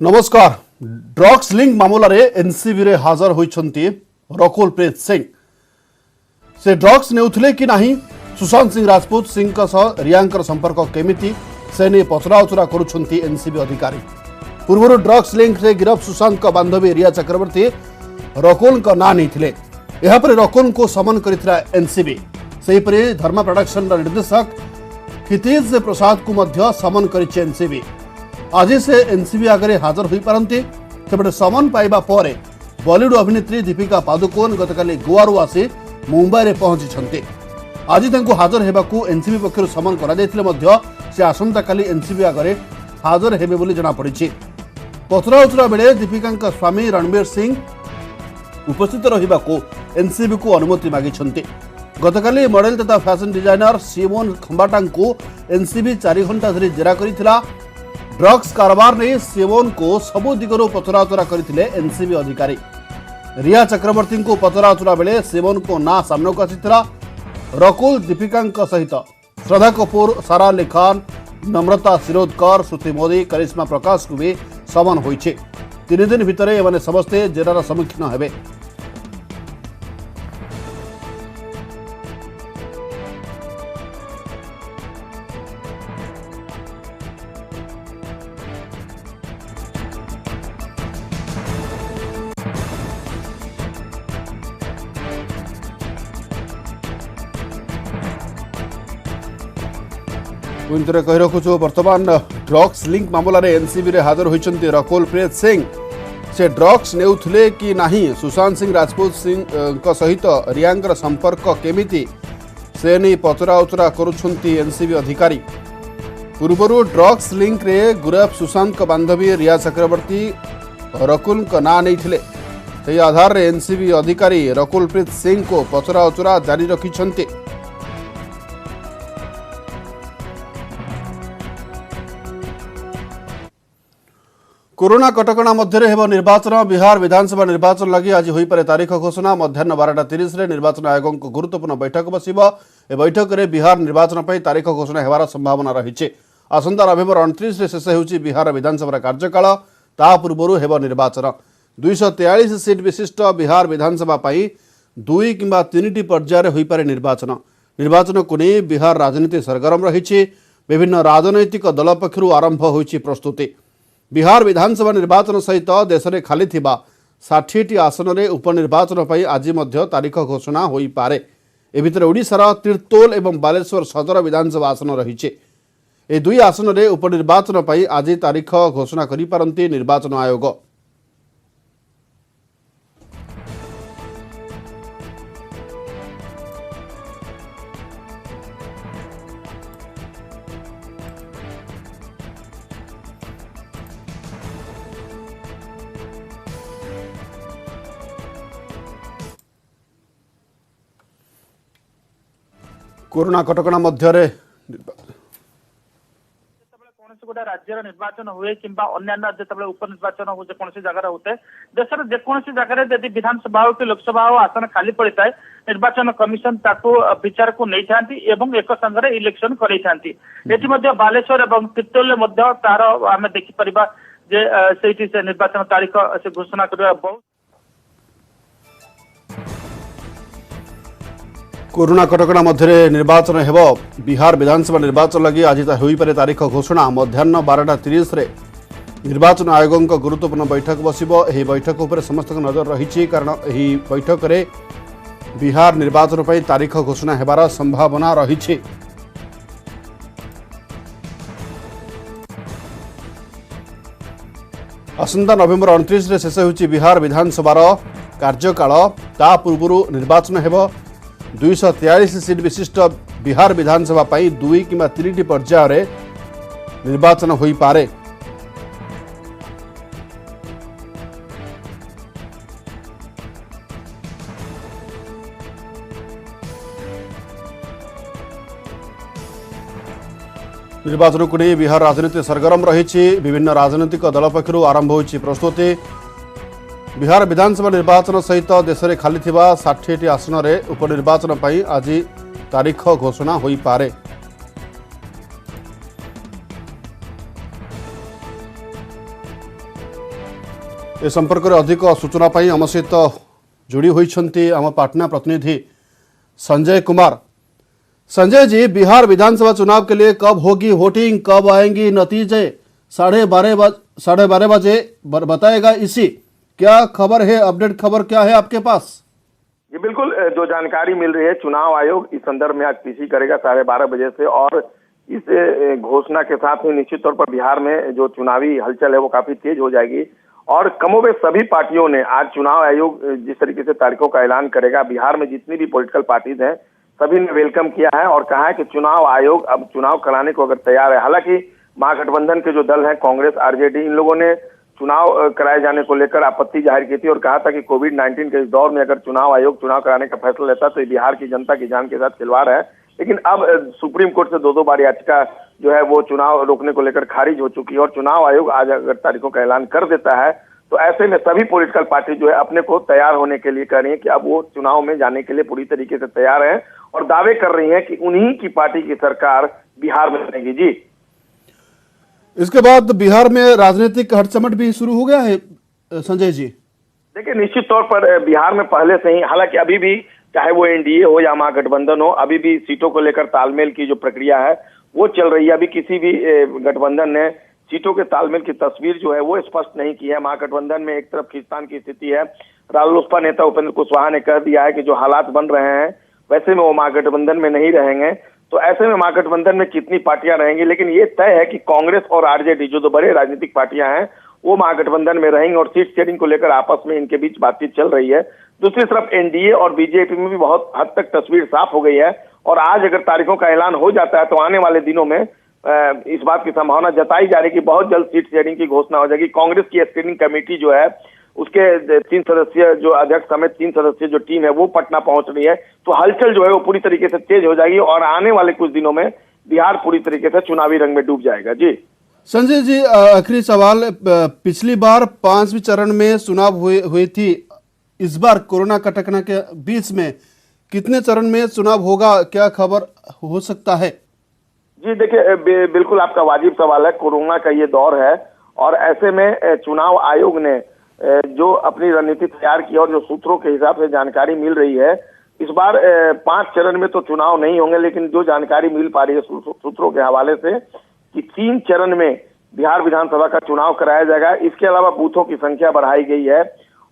नमस्कार। Drugs link मामलें NCB रे हाजर होती रकुल प्रीत सिंह से ड्रग्स नेउथले कि नहीं, सुशांत सिंह राजपूत सिंह रियांकर संपर्क केमिति से नहीं पचराउचरा करुछंती एनसीबी अधिकारी। पूर्व ड्रग्स लिंक रे गिरफ सुशांत का बांधवी रिया चक्रवर्ती रकुल का ना नहीं यापर रकुल को समन करथिला एनसीबी। सेहीपरि धर्मा प्रोडक्शन निर्देशक क्षितिज प्रसाद को मध्य समन करिछि एनसीबी। आज से एनसीबी आगे हाजर हो पारती। सेपटे समन पाइबा पर बॉलीवुड अभिनेत्री दीपिका पादुकोण गतकाली गोवारू आसी मुंबई में पहुंची। आज हाजर होगा एनसीबी पक्षर समन कर आसंता काली एनसीबी आगे हाजर हेबे बोली जनापड़ी। पचराउचरा बेले दीपिका स्वामी रणबीर सिंह उपस्थित रहा एनसीबी को अनुमति मागी। गतकाली मॉडल तथा फैशन डिजाइनर सिमोन खंबाटा को एनसीबी 4 घंटा धरी जेरा करिथिला। ड्रग्स कारोबार ने सिमोन को सबु दिगरु पचराउचरा करथिले एनसीबी अधिकारी। रिया चक्रवर्ती को पचराउचरा बेले सिमोन को ना सामना को आसीथिला। रकुल दीपिका सहित श्रद्धा कपूर, सारा अली खान, नम्रता शिरोडकर, श्रुति मोदी, करिश्मा प्रकाश को भी समन होइछे। 3 दिन भितर एमाने समस्ते जेरार सम्मुखीन हेबे। पुनः कही रखुचु बर्तमान ड्रग्स लिंक मामलें एनसीबी रे हाजर होती रकुल प्रीत सिंह। से ड्रग्स नेउथले कि नहीं, सुशांत सिंह राजपूत सिंह सहित रियांकर संपर्क केमिति से नहीं पचराउचरा करुछंती एनसीबी अधिकारी। पूर्व ड्रग्स लिंक रे गिरफ सुशांत का बांधवी रिया चक्रवर्ती रकुल का ना नहीं से आधार रे एनसीबी अधिकारी रकुल प्रीत सिंह को पचराउचरा जारी रखिछंती। कोरोना कटकणा मध्य हेब निर्वाचन। बिहार विधानसभा निर्वाचन लगी आज होईपारे तारीख घोषणा। मध्याह्न 12:30 रे निर्वाचन आयोग गुरुत्वपूर्ण बैठक बसिब। ए बैठक में बिहार निर्वाचन पर तारीख घोषणा होवार संभावना रही। आसंता नवेम्बर 29 रे शेष होउछि बिहार विधानसभा कार्यकाल। ता पूर्व हेब निर्वाचन। 243 सीट विशिष्ट बिहार विधानसभा पर 2 किंबा 3टी पर्यायर होईपारे निर्वाचन। निर्वाचन को नहीं बिहार राजनीति सरगरम रही। विभिन्न राजनैतिक दल पक्षर आरंभ होइछि प्रस्तुति। बिहार विधानसभा निर्वाचन सहित देश में खाली 60टी आसन में उपनिर्वाचन पर आज तारीख घोषणा हो पारे। ए भितर ओडिशार तीर्तोल एवं बालेश्वर सदर विधानसभा आसन रही। ए 2 आसन में उपनिर्वाचन पर आज तारीख घोषणा करिपारंती निर्वाचन आयोग। कोरोना कटकणा मध्य गोटे राज्यर निर्वाचन हुए कि अन्य जो उपनिर्वाचन हो जगह होते देश जेको जगह यदि विधानसभा हो कि लोकसभा हो आसन खाली पड़ी थाए निर्वाचन कमिशन ताकू विचार को नहीं था एक संगे इलेक्शन कर बालेश्वर और तीर्तोल तार आम देखिपर से निर्वाचन तारीख से घोषणा करवा बहुत। कोरोना कटकणा मध्य निर्वाचन हेब। बिहार विधानसभा निर्वाचन लगी आज होईपारे तारीख घोषणा। मध्याह्न 12:30 रे निर्वाचन आयोग गुरुत्वपूर्ण बैठक बसिब। एही बैठक उपर समस्त नजर रही कारण एही बैठक रे बिहार निर्वाचन पर तारीख घोषणा हेबार संभावना रही। आसंता नवेम्बर 29 रे शेष होउछि बिहार विधानसभा कार्यकाल। ता पूर्व निर्वाचन हेब। 243 सीट विशिष्ट बिहार विधानसभा पर 2 किंबा 3टी पर्यायर निर्वाचन हो पारे। निर्वाचन को नहीं बिहार राजनीति सरगरम रही। विभिन्न राजनीतिक दल पक्षर आरंभ होइछि प्रस्तुति। बिहार विधानसभा निर्वाचन सहित देश में खाली 60टी आसन में उपनिर्वाचन पर आज तारीख घोषणा हो पारे। ए संपर्क में अधिक सूचना पाई आम सहित जोड़ी होती आम पाटना प्रतिनिधि संजय कुमार। संजय जी, बिहार विधानसभा चुनाव के लिए कब होगी वोटिंग, कब आएंगी नतीजे? 12:30 बजे बताएगा इसी, क्या खबर है, अपडेट खबर क्या है आपके पास? जी बिल्कुल, जो जानकारी मिल रही है चुनाव आयोग इस संदर्भ में आज पीसी करेगा 12:30 बजे से, और इस घोषणा के साथ ही निश्चित तौर पर बिहार में जो चुनावी हलचल है वो काफी तेज हो जाएगी। और कमोबेश सभी पार्टियों ने आज चुनाव आयोग जिस तरीके से तारीखों का ऐलान करेगा, बिहार में जितनी भी पॉलिटिकल पार्टीज हैं सभी ने वेलकम किया है और कहा है कि चुनाव आयोग अब चुनाव कराने को अगर तैयार है। हालांकि महागठबंधन के जो दल हैं कांग्रेस, आरजेडी, इन लोगों ने चुनाव कराए जाने को लेकर आपत्ति जाहिर की थी और कहा था कि कोविड-19 के इस दौर में अगर चुनाव आयोग चुनाव कराने का फैसला लेता तो ये बिहार की जनता की जान के साथ खिलवाड़ है। लेकिन अब सुप्रीम कोर्ट से दो बार याचिका जो है वो चुनाव रोकने को लेकर खारिज हो चुकी है और चुनाव आयोग आज अगर तारीखों का ऐलान कर देता है तो ऐसे में सभी पॉलिटिकल पार्टी जो है अपने को तैयार होने के लिए कह रही है कि अब वो चुनाव में जाने के लिए पूरी तरीके से तैयार है और दावे कर रही है कि उन्हीं की पार्टी की सरकार बिहार में बनेगी। जी, इसके बाद बिहार में राजनीतिक हटचमट भी शुरू हो गया है संजय जी। देखिए, निश्चित तौर पर बिहार में पहले से ही, हालांकि अभी भी चाहे वो एनडीए हो या महागठबंधन हो, अभी भी सीटों को लेकर तालमेल की जो प्रक्रिया है वो चल रही है। अभी किसी भी गठबंधन ने सीटों के तालमेल की तस्वीर जो है वो स्पष्ट नहीं की है। महागठबंधन में एक तरफ खींचतान की स्थिति है। रालोसपा नेता उपेंद्र कुशवाहा ने कह दिया है कि जो हालात बन रहे हैं वैसे में वो महागठबंधन में नहीं रहेंगे। तो ऐसे में महागठबंधन में कितनी पार्टियां रहेंगी, लेकिन ये तय है कि कांग्रेस और आरजेडी जो दो बड़े राजनीतिक पार्टियां हैं वो महागठबंधन में रहेंगी और सीट शेयरिंग को लेकर आपस में इनके बीच बातचीत चल रही है। दूसरी तरफ एनडीए और बीजेपी में भी बहुत हद तक तस्वीर साफ हो गई है और आज अगर तारीखों का ऐलान हो जाता है तो आने वाले दिनों में इस बात की संभावना जताई जा रही है कि बहुत जल्द सीट शेयरिंग की घोषणा हो जाएगी। कांग्रेस की स्क्रीनिंग कमेटी जो है उसके 3 सदस्यीय जो अध्यक्ष समेत 3 सदस्यीय जो टीम है वो पटना पहुंच रही है। तो हलचल जो है वो पूरी तरीके से तेज हो जाएगी और आने वाले कुछ दिनों में बिहार पूरी तरीके से चुनावी रंग में डूब जाएगा। जी संजय जी, आखिरी सवाल, पिछली बार 5वें चरण में चुनाव हुई थी, इस बार कोरोना कटकना के बीच में कितने चरण में चुनाव होगा, क्या खबर हो सकता है? जी देखिए, बिल्कुल आपका वाजिब सवाल है। कोरोना का ये दौर है और ऐसे में चुनाव आयोग ने जो अपनी रणनीति तैयार की और जो सूत्रों के हिसाब से जानकारी मिल रही है, इस बार 5 चरण में तो चुनाव नहीं होंगे, लेकिन जो जानकारी मिल पा रही है सूत्रों के हवाले से कि 3 चरण में बिहार विधानसभा का चुनाव कराया जाएगा। इसके अलावा बूथों की संख्या बढ़ाई गई है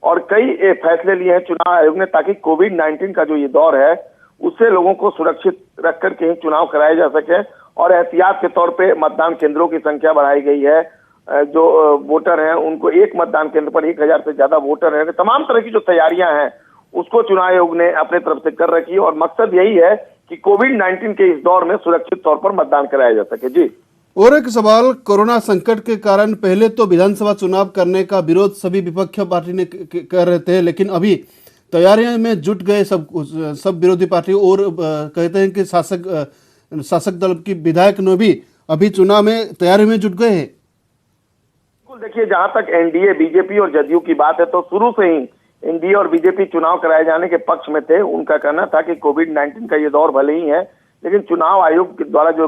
और कई फैसले लिए हैं चुनाव आयोग ने ताकि कोविड-19 का जो ये दौर है उससे लोगों को सुरक्षित रख कर के ही चुनाव कराए जा सके। और एहतियात के तौर पे मतदान केंद्रों की संख्या बढ़ाई गई है। जो वोटर हैं उनको एक मतदान केंद्र पर 1000 से ज्यादा वोटर हैं। तमाम तरह की जो तैयारियां हैं उसको चुनाव आयोग ने अपने तरफ से कर रखी है और मकसद यही है कि कोविड-19 के इस दौर में सुरक्षित तौर पर मतदान कराया जा सके। जी, और एक सवाल, कोरोना संकट के कारण पहले तो विधानसभा चुनाव करने का विरोध सभी विपक्षी पार्टी ने कर रहे थे, लेकिन अभी तैयारियों में जुट गए सब विरोधी पार्टी और कहते हैं कि शासक दल की विधायक ने भी अभी चुनाव में तैयारी में जुट गए हैं। बिल्कुल, देखिए, जहां तक एनडीए, बीजेपी और जदयू की बात है तो शुरू से ही एनडीए और बीजेपी चुनाव कराए जाने के पक्ष में थे। उनका कहना था कि कोविड-19 का ये दौर भले ही है लेकिन चुनाव आयोग के द्वारा जो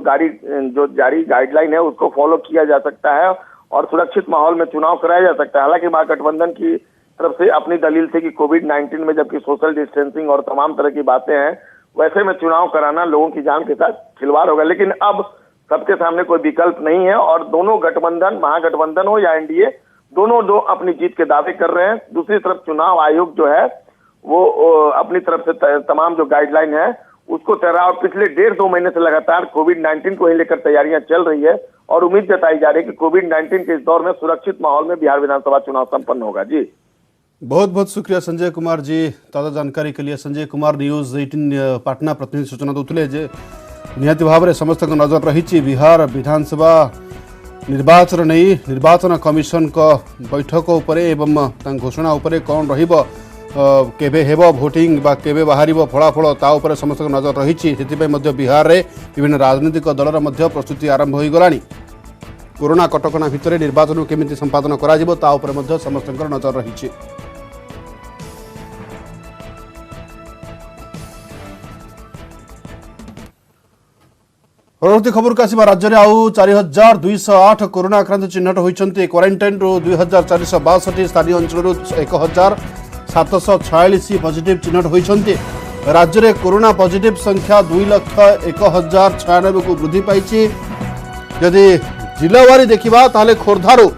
जारी गाइडलाइन है उसको फॉलो किया जा सकता है और सुरक्षित माहौल में चुनाव कराया जा सकता है। हालांकि महागठबंधन की तरफ से अपनी दलील थी कि कोविड-19 में जबकि सोशल डिस्टेंसिंग और तमाम तरह की बातें हैं, वैसे में चुनाव कराना लोगों की जान के साथ खिलवाड़ होगा। लेकिन अब सबके सामने कोई विकल्प नहीं है और दोनों गठबंधन, महागठबंधन हो या एनडीए, दोनों अपनी जीत के दावे कर रहे हैं। दूसरी तरफ चुनाव आयोग जो है वो अपनी तरफ से तमाम जो गाइडलाइन है उसको तैयार, और पिछले 1.5-2 महीने से लगातार कोविड-19 को ही लेकर तैयारियां चल रही है और उम्मीद जताई जा रही है कि कोविड-19 के इस दौर में सुरक्षित माहौल में बिहार विधानसभा चुनाव संपन्न होगा। जी, बहुत बहुत शुक्रिया संजय कुमार जी, ताजा जानकारी के लिए। संजय कुमार, न्यूज 18 पाटना प्रतिनिधि सूचना दूसरे जे निहाती भाव में समस्त नजर रही बिहार विधानसभा निर्वाचन नहीं, निर्वाचन कमिशन का बैठक उपरे एवं घोषणा उपरे कौन रहिबो, केबे हेबो भोटिंग बा केबे बाहरिबो फलाफल ता उपरे समस्त नजर रही। से बिहार रे विभिन्न राजनीतिक दलर मध्य प्रस्तुति आरंभ हो गलानी। कोरोना कटकणा भितर निर्वाचन केमिति संपादन करा जिवो ता उपरे मध्य समस्त नजर रही। परवर्ती खबर को आसवा राज्य में आउ 4208 कोरोना आक्रांत चिन्हट होती क्वारंटाइन रु 2462 स्थानीय अंचल 1746 पॉजिटिव चिन्हट होती राज्य में कोरोना पॉजिटिव संख्या 2,01,096 को वृद्धि पाई। यदि जिलावारी देखा ताले खोर्धारू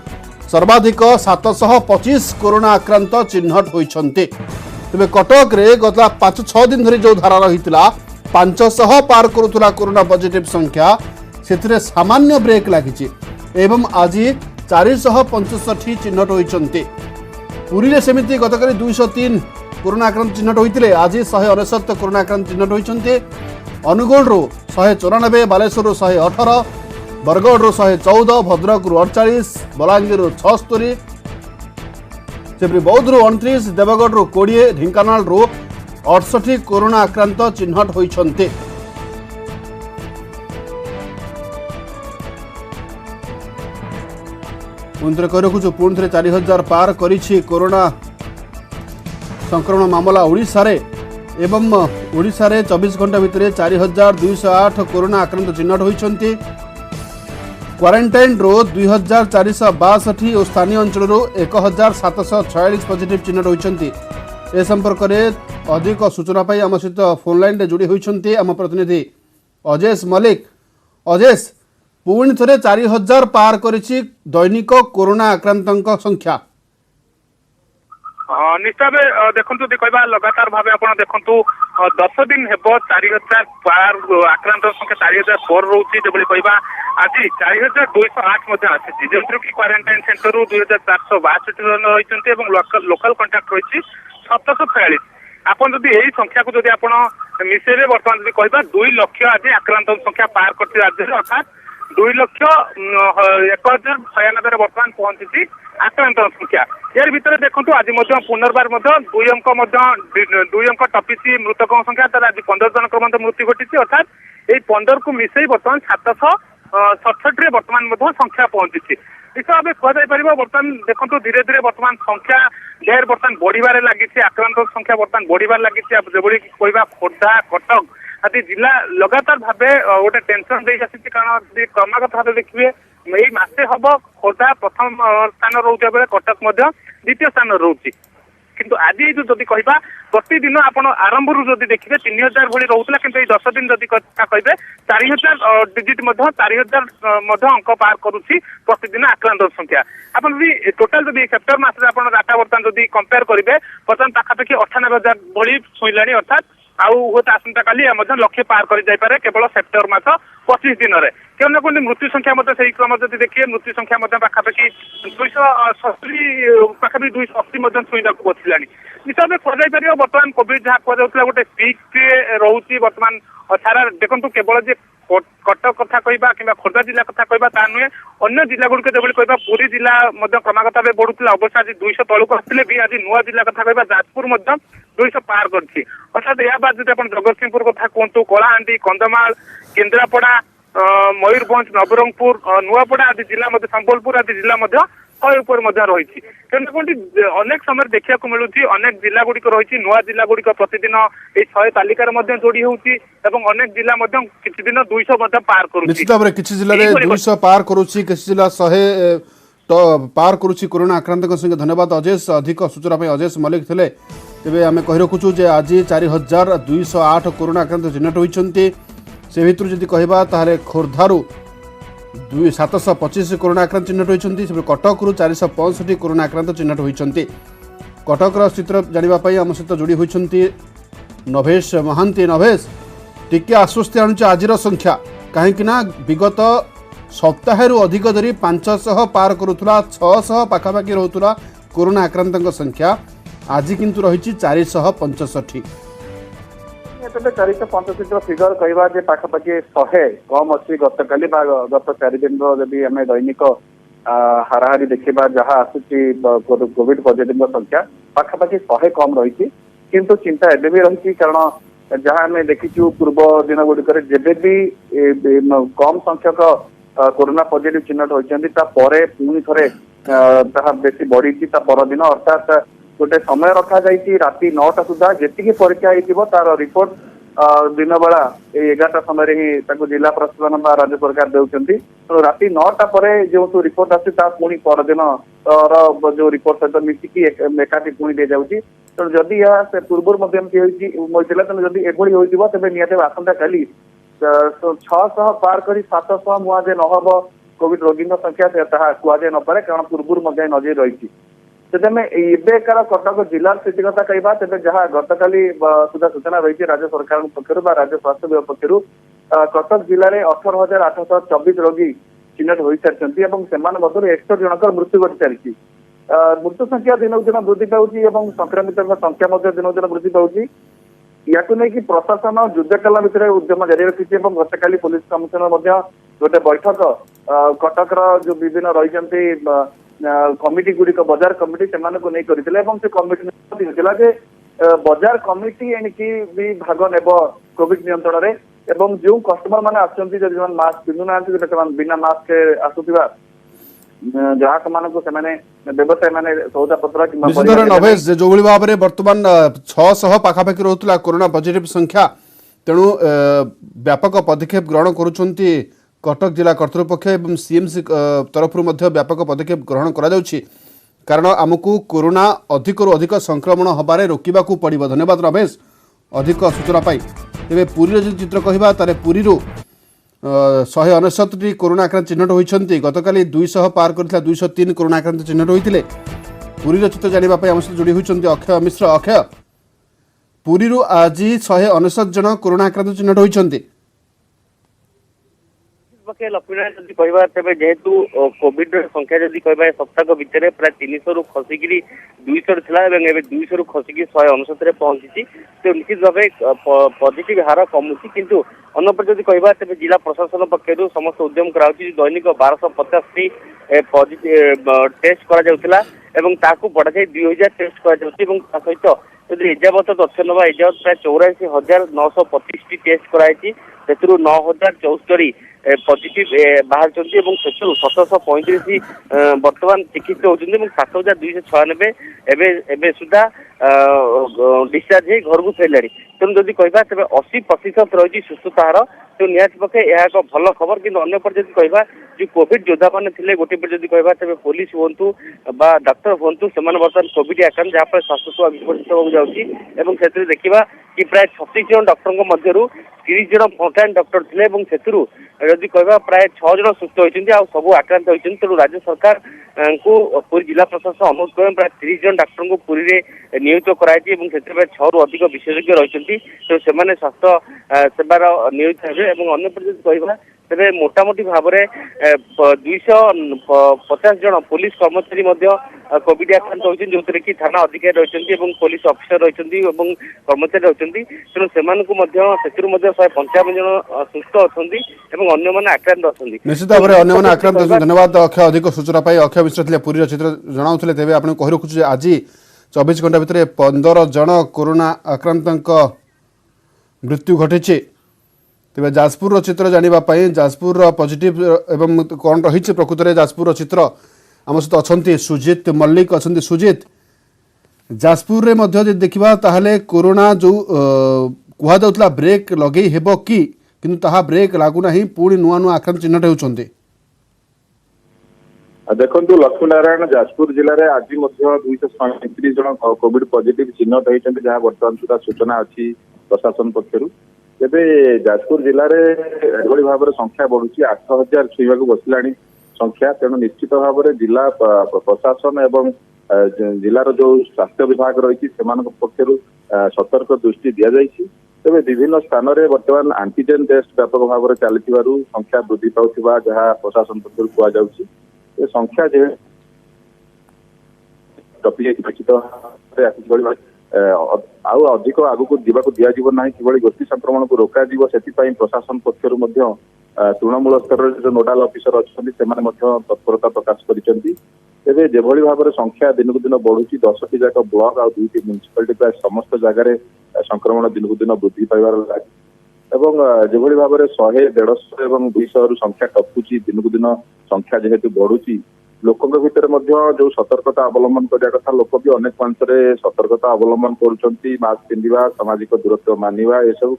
सर्वाधिक 725 कोरोना आक्रांत चिन्हट होती तेज कटक रे गत 5-6 दिन धरी जो धारा रही 500 पार करुला कोरोना पॉजिटिव संख्या से सामान्य ब्रेक लगी एवं आज 465 चिन्हट होती। पुरी में सेमती गतकाली 203 कोरोना आक्रांत चिन्हट होते आज 169 कोरोना आक्रांत चिन्हट होती। अनुगोल 194, बालेश्वर 118, बरगढ़ 114, भद्रक 48, बलांगीर 76, बौद्ध 29, देवगढ़ 20, ढेंकानाल 68 कोरोना आक्रांत चिन्हट होती। पुणी कही रखुचु पुणी थे 4000 पार करिछि कोरोना संक्रमण मामला ओडिशा रे एवं ओडिशा रे 24 घंटा भितर 4208 कोरोना आक्रांत चिन्हट होती। क्वारंटाइन रो 2462 और स्थानीय अंचल 1746 पॉजिटिव चिन्हट होती। ए संपर्क में अधिक सूचना पाई आम सहित फोन लाइन रे जोड़ी होती आम प्रतिनिधि अजेश मलिक। अजेश पुणी थे 4000 पार करिछि दैनिक कोरोना आक्रांत संख्या। निश्चय देखु कह लगातार भाव आप देखु 10 दिन हे 4000 पार आक्रांत संख्या 4000 पर रोचे जो कह आज 4208 आसी जो कि क्वारंटाइन सेंटर 2462 जन रही लोकल कंटाक्ट रही 746। आपन जदि यही संख्या को जदि आपण मिसेरे बर्तमान जदि कहबा 2 लाख आज आक्रांत संख्या पार करती राज्य अर्थात 2,01,096 बर्तमान पहुंची आक्रांत संख्या। यार भितर देखु आज पुनर्बार 2 अंक टपिसी मृतकों संख्या तर आज 15 जनक मृत्यु घटी अर्थात यही 15 को मिसई बर्तमान 767 बर्तमान संख्या पहुंची। इस भाव कहुपर बर्तमान देखो धीरे धीरे बर्तमान संख्या ढेर बर्तमान बढ़िबार लगी आक्रांत संख्या बर्तमान बढ़िबार लगी जो कहवा खोर्धा कटक आदि जिला लगातार भाव गोटे टेंशन दे कारण क्रमागत भाव देखिए यही मासे हम खोर्धा प्रथम स्थान रोचे बेले कटक द्वितीय स्थान रोचे किंतु आज जो जदि कहबा प्रतिदिन आपण आरंभ जदि देखिए 3000 भली रोला किंतु 10 दिन जदि कथा कहे 4000 डिजिट 4000 अंक पार करुच्ची प्रतिदिन आक्रांत संख्या। आप टोटाल जदि सेप्टेम्बर मास डाटा बर्तमान जदि कंपेयर करेंगे बर्तमान पाखापाखि 98,000 भली छुईला अर्थात आउ आसंता काली लक्ष्य पार कर जापे केवल सेप्टेम्बर मास 25 दिन में क्यों कोई मृत्यु संख्या से क्रम जब देखिए मृत्यु संख्या पाखापाखि 270 पाखापाखि 280 छुईना को बसला निश्चय कहुपर बर्तमान कोविड जहाँ कहला गोटे पीक रोचे बर्तमान सारा देखो केवल जे कटक कथा कहवा कि खोर्धा जिला कथा कहवा ता नुहे अन्य जिला गुड़िक जो कहवा पुरी जिला क्रमागत भाव बढ़ुला अवश्य आज 200 तलू आसते भी आज नुआ जिला कथा कहवा जाजपुर 200 पार करछि अर्थात या बाद जो जगतसिंहपुर कथा कहतु कलाहांडी कंधमाल केन्द्रापड़ा मयूरभंज नवरंगपुर नुआपड़ा आदि जिला संबलपुर आदि जिला 100 रही अनेक समय देखा मिलूँ अनेक जिला गुड़िक रही नुआ जिला गुड़िक प्रतिदिन 100 तालिकार जोड़ी होती अनेक जिला किसी दिन 200 पार कर निश्चित भाव किसी जिले में 200 पार करुच्ची किसी जिला 100 पार करुच्ची कोरोना आक्रांत संगे। धन्यवाद अजेश अधिक सूचना अजेश मलिक थे तेज आम कही रखुचु आज 4208 कोरोना आक्रांत चिन्हट होती से भितर जदि कहबा ताहले खोर्धारू 725 कोरोना आक्रांत चिन्हट होती कटक 465 कोरोना आक्रांत चिन्हट होती। कटक स्थित जानापी आम सहित जोड़ी होती नभेश महांती। नभेश टिके आश्वस्ति आणुचे आज संख्या कहीं विगत सप्ताह अधिक धरी 500 पार करुला 600 पाखापाखि रोला कोरोना आक्रांत संख्या आज किंतु रही 465। 465 फिगर कहवा पाखापाखि 100 कम अच्छी गतकाली गत 4 दिन जब आम दैनिक हाराहारी देखा जहाँ आसूची कोविड पॉजिटिव संख्या पाखापाखि 100 कम रही किंतु चिंता एबे भी रही कारण जहाँ आम देखीचु पूर्व दिन गुड़िक जेबे भी कम संख्यक कोरोना पॉजिटिव चिन्हट होती पुणी थे बेसी बढ़ी परदिन अर्थात गोटे समय रखा जाती राति 9टा सुधा जी परीक्षा तार रिपोर्ट दिन बेला 11टा समय ही जिला प्रशासन बा राज्य सरकार देउछंती। तो राति 9टा पर जो सब रिपोर्ट आसी ता पुणी परदिन जो रिपोर्ट सहित मिसिकी एकाठी पुणी दे जाउची। तो जदि या से पूर्व मध्यम की होइतिला तो जदि एभଳି होइतिबो तबे नियाते आसंता काली 600 पार करी 700 मुआ जे नहब कोविड रोगी संख्या कुआजे न पारे कारण पूर्व नजर रही। तेमें एबेकार कटक जिलार स्थिति कथा कहवा तेज जहाँ गतकाली सुधा सूचना रही राज्य सरकार पक्षर राज्य स्वास्थ्य विभाग पक्षर कटक जिले में 18,824 रोगी चिन्हट हो सारी 61 जनकर मृत्यु घटी सारी। मृत्यु संख्या दिनक दिन वृद्धि पाऊँच संक्रमित संख्या दिनक दिन वृद्धि पाऊँच। या नहीं प्रशासन युद्धकाल भितर उद्यम जारी रखी। गतकाली पुलिस कमिशनर गोटे बैठक कटक जो विभिन्न रही कमिटी गुड़िक बजार कमिटी से कमिटी जे बजार कमिटी एणिकी भी भाग नेब कोविड नियंत्रण में एवं जो कस्टमर मैंने आसुच्च मास्क पिंधु ना बिना मास्क आसुवा ग्राहक माने व्यवसाय माने सौदा पत्र नभेश जो भाव में बर्तमान 600 पाखापाखि रोला कोरोना पॉजिटिव संख्या तेणु व्यापक पदक्षेप ग्रहण करुछंती कटक जिला कर्तृपक्ष एवं सीएमसी तरफ व्यापक पदक्षेप ग्रहण करा जाउछि कारण आमको कोरोना अधिक अधिक संक्रमण हबारे रोकिबा को पड़िबो। धन्यवाद रमेश अधिक सूचना पाई। तेबे पुरी जो चित्र कहबा तारे पुरी 169 कोरोना आक्रांत चिन्हट होइछंती। गतकाली 200 पार करथिला 203 कोरोना आक्रांत चिन्हट होइतिले। पुरी चित्र जानिबा पाई हम जोड़ी होइछंती अक्षय मिश्र। अक्षय पुरी आज 169 जन कोरोना आक्रांत चिन्हट होइछंती। लक्ष्मीनारायण जदि कहवा तेज जेहेतु कोविड संख्या जदि कहवा सप्ताह भितर प्राय 300 रु खसिक 200 था 200 रु खसिक 169 पहुंची। तो निश्चित भाव पॉजिटिव हार कमुची किंतु अन्यपर जदि कहवा तेज जिला प्रशासन पक्षर समस्त उद्यम कराउछि दैनिक 1250 पॉजिटिव टेस्ट करा बढ़ा जाए 2000 टेस्ट करा सहित जदि एजावत तथ्य नवा एजावत प्राय 84,925 टेस्ट कराई 9,074 पॉजिटिव बाहर 735 बर्तमान चिकित्सा होती 7,296 सुधा डिस्चार्ज घर को फेरला। तेणु जदि कहवा तेज 80% रही सुस्थता हार। तो निहाती पक्षे यह एक भल खबर कि अन्यपर जदि कहवा जो कोविड योद्धा मैंने थे गोटे पर जदि कहवा तेज पुलिस हूँ बा डाक्तर हूँ से बर्तमान कोविड आक्रांत जहाँ स्वास्थ्य सेवा विकसित होगा जाऊँगी देखा कि प्राय 36 जन डॉक्टर मध्य 30 जन फ्रंटलाइन डॉक्टर थे जदि कहवा प्राय 6 जन सुस्थ होती सब आक्रांत होती। तेणु राज्य सरकार को पुरी जिला प्रशासन अनुरोध करें प्राय 30 जन डॉक्टर को पुरी में नियोजित कराई 6 रु अधिक विशेषज्ञ रही। तो से स्वास्थ्य सेवार नियोजित हे अन्य कहवा तेरे मोटामोटी भाव में 250 जन पुलिस कर्मचारी कोविड आक्रांत होती जो कि थाना अधिकारी रही पुलिस ऑफिसर रही कर्मचारी रही। तेणु से 155 जन सुस्थ अच्छा अन्य मैंने आक्रांत अच्छा निश्चित भाव में अन्य आक्रांत। धन्यवाद अक्षय अधिक सूचना पाई। अक्षय मिश्र थे पुरी चित्र जनाऊे तेज आप कही रखुचे आज 24 घंटा भितर 15 जन कोरोना आक्रांत मृत्यु घटी। तेज जाजपुर चित्र जानापी जाजपुर पॉजिटिव एवं कौन रही प्रकृत में जाजपुर चित्र आम सहित अच्छा सुजित मल्लिक अच्छा। सुजित जाजपुर में देखा ताहले कोरोना जो कहला ब्रेक लगे हेब कि किंतु ताहा ब्रेक लागुना पुणी नुआ नुआ आक्रांत चिन्हट होती। देखो लक्ष्मीनारायण जाजपुर जिले में आज 237 जन कोविड पॉजिटिव चिन्हट होती जहाँ बर्तमान सुधा सूचना अच्छी प्रशासन पक्षर। तेबे जाजपुर जिले में भाव में संख्या बढ़ुची 8,000 छुआ बसला संख्या। तेणु निश्चित भाव में जिला प्रशासन एवं जिलार जो स्वास्थ्य विभाग रही पक्षर सतर्क दृष्टि दि जाइए। तेज विभिन्न स्थान में बर्तमान एंटीजेन टेस्ट व्यापक भाव में चली संख्या वृद्धि पाउथिबा जहाँ प्रशासन पक्षर कहुई संख्या जे आउ अधिक आगु जावाक दिज्व ना कि गोष्ठी संक्रमण को रोक प्रशासन पक्षर तृणमूल स्तर जो नोडाल ऑफिसर अच्छा तत्परता प्रकाश कर। तेज जो भाव में संख्या दिन को दिन बढ़ुची 10टी जाक ब्लॉक आ 2टी म्यूनिसिपालिटी प्राय समस्त जगार संक्रमण दिन को दिन वृद्धि पाइबार लगे जो भाव में 100, 150 और 200 रु संख्या टपुची दिन को दिन संख्या जेहेतु बढ़ुची ଲୋକଙ୍କ ଭିତରେ ମଧ୍ୟ ଯୋଉ ସତର୍କତା ଅବଲମ୍ବନ କରିବା କଥା ଲୋକ ବି ଅନେକ ମାଂସରେ ସତର୍କତା ଅବଲମ୍ବନ କରୁଛନ୍ତି ମାସ୍କ ପିନ୍ଧିବା ସାମାଜିକ ଦୂରତ୍ୱ ମାନିବା ଏସବୁ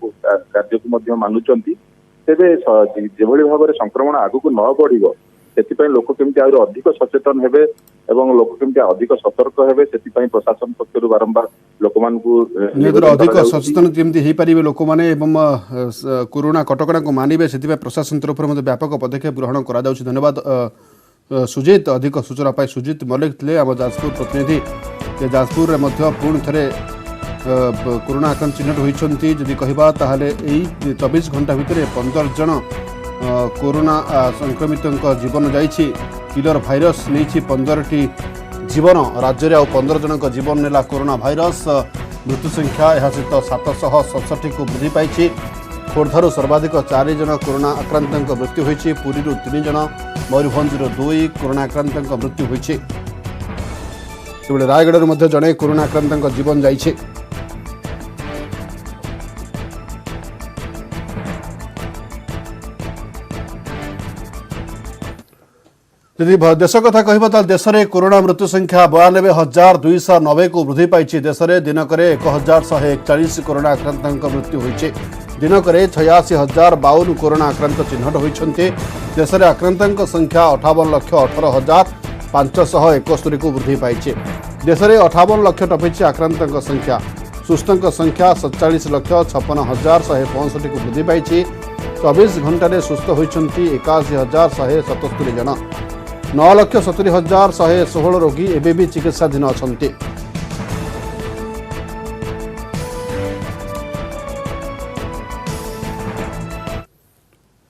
କାର୍ଯ୍ୟକୁ ମଧ୍ୟ ମାନୁଛନ୍ତି ତେବେ ଯେଭଳି ଭାବରେ ସଂକ୍ରମଣ ଆଗକୁ ନ ବଢିବ ସେଥିପାଇଁ ଲୋକ କେମିତି ଆହୁରି ଅଧିକ ସଚେତନ ହେବେ ଏବଂ ଲୋକ କେମିତି ଅଧିକ ସତର୍କ ହେବେ ସେଥିପାଇଁ ପ୍ରଶାସନ ପକ୍ଷରୁ ବାରମ୍ବାର ଲୋକମାନଙ୍କୁ ଅଧିକ ସଚେତନ କେମିତି ହେଇପାରିବେ ଲୋକମାନେ ଏବଂ କୋରୋନା କଟକଣାକୁ ମାନିବେ ସେଥିପାଇଁ ପ୍ରଶାସନ ତରଫରୁ ମଧ୍ୟ ବ୍ୟାପକ ପଦକ୍ଷେପ ଗ୍ରହଣ କରାଯାଉଛି। ଧନ୍ୟବାଦ सुजित। अधिक सूचना पाई सुजित मल्लिक थे आम जाजपुर प्रतिनिधि। जाजपुर में पुणी थे कोरोना आक्रांत चिन्हट होती जदि कहबा ताहले 24 घंटा भितर 15 जन कोरोना संक्रमित जीवन जाइछि। किलर भाइरस नहीं 15टी जीवन राज्य में 15 जन जीवन नेला कोरोना भाइरस। मृत्यु संख्या यह सहित 767 को वृद्धि पाई। खोर्धारू सर्वाधिक 4 जन कोरोना आक्रांत मृत्यु होती। पुरी 3 जन मयूरभंज 2 कोरोना आक्रांत मृत्यु होती। रायगढ़ जड़े कोरोना आक्रांत जीवन जाइए। यदि देश कथा कहबा देश में कोरोना मृत्यु संख्या 92,290 को वृद्धि पाई। देश में दिनक 1,141 कोरोना आक्रांत मृत्यु होती। दिनक 86,052 कोरोना आक्रांत चिन्हट होती। देश में आक्रांत संख्या 58,18,571 को वृद्धि पाई। देश में 58 लाख टपी आक्रांत संख्या। सुस्थों संख्या 47,56,165 को वृद्धि पाई। 24 घंटे सुस्थ होती 81,177 जन। 9,70,116 रोगी एवं भी चिकित्साधीन अच्छा।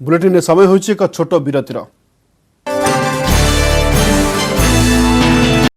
बुलेटिन समय होइछि एक छोट विरतिर।